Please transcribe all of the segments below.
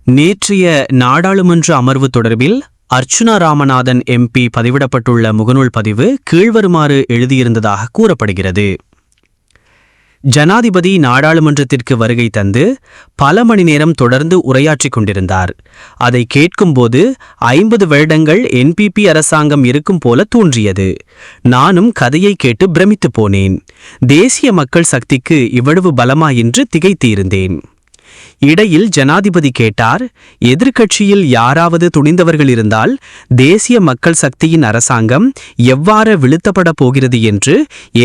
நேற்றைய நாடாளுமன்ற அமர்வு தொடர்பில் அர்ச்சுனா ராமநாதன் எம்பி பதிவிடப்பட்டுள்ள முகநூல் பதிவு கீழ்வருமாறு எழுதியிருந்ததாக கூறப்படுகிறது. ஜனாதிபதி நாடாளுமன்றத்திற்கு வருகை தந்து பல மணி நேரம் தொடர்ந்து உரையாற்றிக் கொண்டிருந்தார். அதை கேட்கும்போது 50 வருடங்கள் என்பிபி அரசாங்கம் இருக்கும் போல தோன்றியது. நானும் கதையை கேட்டு பிரமித்து போனேன். தேசிய மக்கள் சக்திக்கு இவ்வளவு பலமா என்று திகைத்திருந்தேன். இடையில் ஜனாதிபதி கேட்டார், எதிர்க்கட்சியில் யாராவது துணிந்தவர்கள் இருந்தால் தேசிய மக்கள் சக்தியின் அரசாங்கம் எவ்வாறு வீழ்த்தப்பட போகிறது என்று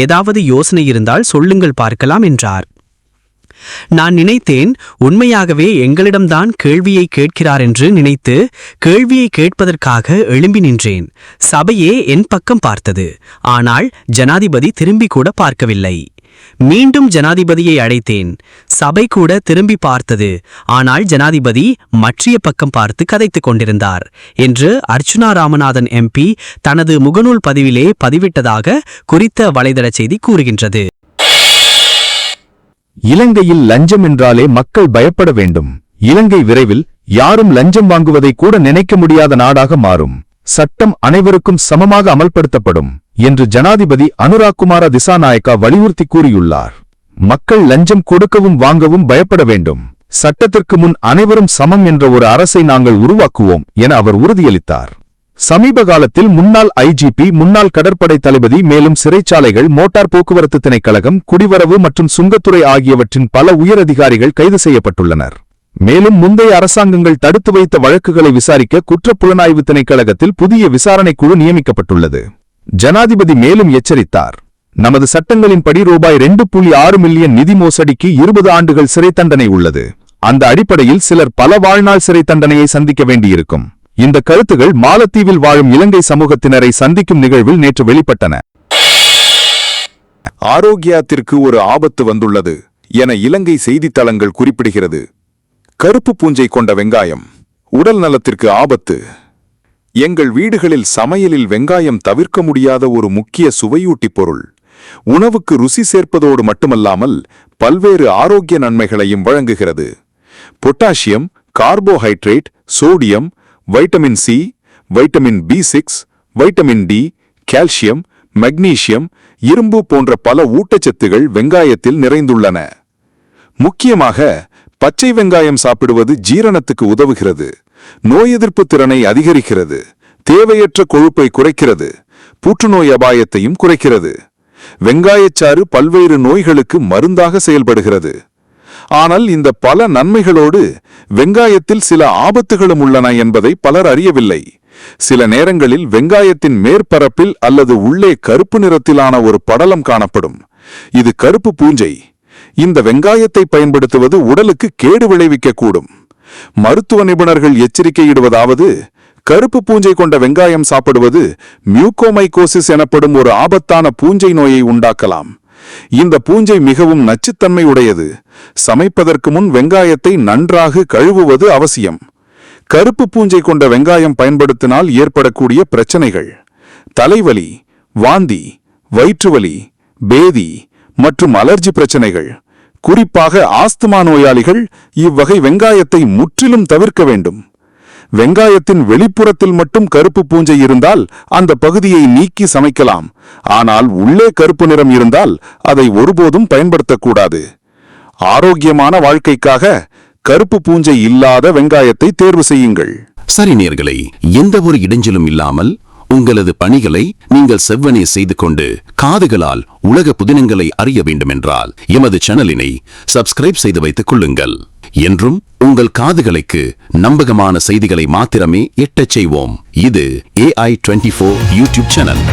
ஏதாவது யோசனை இருந்தால் சொல்லுங்கள் பார்க்கலாம் என்றார். நான் நினைத்தேன், உண்மையாகவே எங்களிடம்தான் கேள்வியை கேட்கிறார் என்று நினைத்து கேள்வியை கேட்பதற்காக எழும்பி நின்றேன். சபையே என் பக்கம் பார்த்தது. ஆனால் ஜனாதிபதி திரும்பி கூட பார்க்கவில்லை. மீண்டும் ஜனாதிபதியை அழைத்தேன். சபை கூட திரும்பி பார்த்தது. ஆனால் ஜனாதிபதி மற்றைய பக்கம் பார்த்து கதைத்துக் கொண்டிருந்தார் என்று அர்ச்சுனா ராமநாதன் எம்பி தனது முகநூல் பதிவிலே பதிவிட்டதாக குறித்த வலைதள செய்தி கூறுகின்றது. இலங்கையில் லஞ்சம் என்றாலே மக்கள் பயப்பட வேண்டும். இலங்கை விரைவில் யாரும் லஞ்சம் வாங்குவதை கூட நினைக்க முடியாத நாடாக மாறும். சட்டம் அனைவருக்கும் சமமாக அமல்படுத்தப்படும் என்று ஜனாதிபதி அனுராகுமார திசாநாயக்கா வலியுறுத்தி கூறியுள்ளார். மக்கள் லஞ்சம் கொடுக்கவும் வாங்கவும் பயப்பட வேண்டும். சட்டத்திற்கு முன் அனைவரும் சமம் என்ற ஒரு அரசை நாங்கள் உருவாக்குவோம் என அவர் உறுதியளித்தார். சமீப காலத்தில் முன்னாள் ஐஜிபி, முன்னாள் கடற்படை தளபதி, மேலும் சிறைச்சாலைகள், மோட்டார் போக்குவரத்து திணைக்களகம், குடிவரவு மற்றும் சுங்கத்துறை ஆகியவற்றின் பல உயரதிகாரிகள் கைது செய்யப்பட்டுள்ளனர். மேலும் முந்தைய அரசாங்கங்கள் தடுத்து வைத்த வழக்குகளை விசாரிக்க குற்றப்புலனாய்வு திணைக்களகத்தில் புதிய விசாரணை குழு நியமிக்கப்பட்டுள்ளது. ஜனாதிபதி மேலும் எச்சரித்தார், நமது சட்டங்களின்படி ரூபாய் 2.6 மில்லியன் நிதி மோசடிக்கு 20 ஆண்டுகள் சிறை தண்டனை உள்ளது. அந்த அடிப்படையில் சிலர் பல வாழ்நாள் சிறை தண்டனையை சந்திக்க வேண்டியிருக்கும். இந்த கருத்துகள் மாலத்தீவில் வாழும் இலங்கை சமூகத்தினரை சந்திக்கும் நிகழ்வில் நேற்று வெளிப்பட்டன. ஆரோக்கியத்திற்கு ஒரு ஆபத்து வந்துள்ளது என இலங்கை செய்தித்தளங்கள் குறிப்பிடுகிறது. கருப்பு பூஞ்சை கொண்ட வெங்காயம் உடல் நலத்திற்கு ஆபத்து. எங்கள் வீடுகளில் சமையலில் வெங்காயம் தவிர்க்க முடியாத ஒரு முக்கிய சுவையூட்டி பொருள். உணவுக்கு ருசி சேர்ப்பதோடு மட்டுமல்லாமல் பல்வேறு ஆரோக்கிய நன்மைகளையும் வழங்குகிறது. Potassium, carbohydrate, sodium, vitamin C, vitamin B6, vitamin D, calcium, magnesium, இரும்பு போன்ற பல ஊட்டச்சத்துகள் வெங்காயத்தில் நிறைந்துள்ளன. முக்கியமாக பச்சை வெங்காயம் சாப்பிடுவது ஜீரணத்துக்கு உதவுகிறது, நோய் எதிர்ப்பு திறனை அதிகரிக்கிறது, தேவையற்ற கொழுப்பை குறைக்கிறது, புற்றுநோய் அபாயத்தையும் குறைக்கிறது. வெங்காயச்சாறு பல்வேறு நோய்களுக்கு மருந்தாக செயல்படுகிறது. ஆனால் இந்த பல நன்மைகளோடு வெங்காயத்தில் சில ஆபத்துகளும் உள்ளன என்பதை பலர் அறியவில்லை. சில நேரங்களில் வெங்காயத்தின் மேற்பரப்பில் அல்லது உள்ளே கருப்பு நிறத்திலான ஒரு படலம் காணப்படும். இது கருப்பு பூஞ்சை. இந்த வெங்காயத்தை பயன்படுத்துவது உடலுக்கு கேடு விளைவிக்கக்கூடும். மருத்துவ நிபுணர்கள் எச்சரிக்கையிடுவதாவது, கருப்பு பூஞ்சை கொண்ட வெங்காயம் சாப்பிடுவது மியூகோமைகோசிஸ் எனப்படும் ஒரு ஆபத்தான பூஞ்சை நோயை உண்டாக்கலாம். இந்த பூஞ்சை மிகவும் நச்சுத்தன்மை உடையது. சமைப்பதற்கு முன் வெங்காயத்தை நன்றாக கழுவுவது அவசியம். கருப்பு பூஞ்சை கொண்ட வெங்காயம் பயன்படுத்தினால் ஏற்படக்கூடிய பிரச்சனைகள்: தலைவலி, வாந்தி, வயிற்றுவலி, பேதி மற்றும் அலர்ஜி பிரச்சனைகள். குறிப்பாக ஆஸ்துமா நோயாளிகள் இவ்வகை வெங்காயத்தை முற்றிலும் தவிர்க்க வேண்டும். வெங்காயத்தின் வெளிப்புறத்தில் மட்டும் கருப்பு பூஞ்சை இருந்தால் அந்த பகுதியை நீக்கி சமைக்கலாம். ஆனால் உள்ளே கருப்பு நிறம் இருந்தால் அதை ஒருபோதும் பயன்படுத்தக்கூடாது. ஆரோக்கியமான வாழ்க்கைக்காக கருப்பு பூஞ்சை இல்லாத வெங்காயத்தை தேர்வு செய்யுங்கள். சரி நேயர்களே, எந்த ஒரு இடைஞ்சலும் இல்லாமல் உங்களது பணிகளை நீங்கள் செவ்வனே செய்து கொண்டு காதுகளால் உலக புதினங்களை அறிய வேண்டுமென்றால் எமது சேனலினை சப்ஸ்கிரைப் செய்து வைத்துக் கொள்ளுங்கள். என்றும் உங்கள் காதுகளுக்கு நம்பகமான செய்திகளை மாத்திரமே எட்டச் செய்வோம். இது AI24 யூடியூப் சேனல்.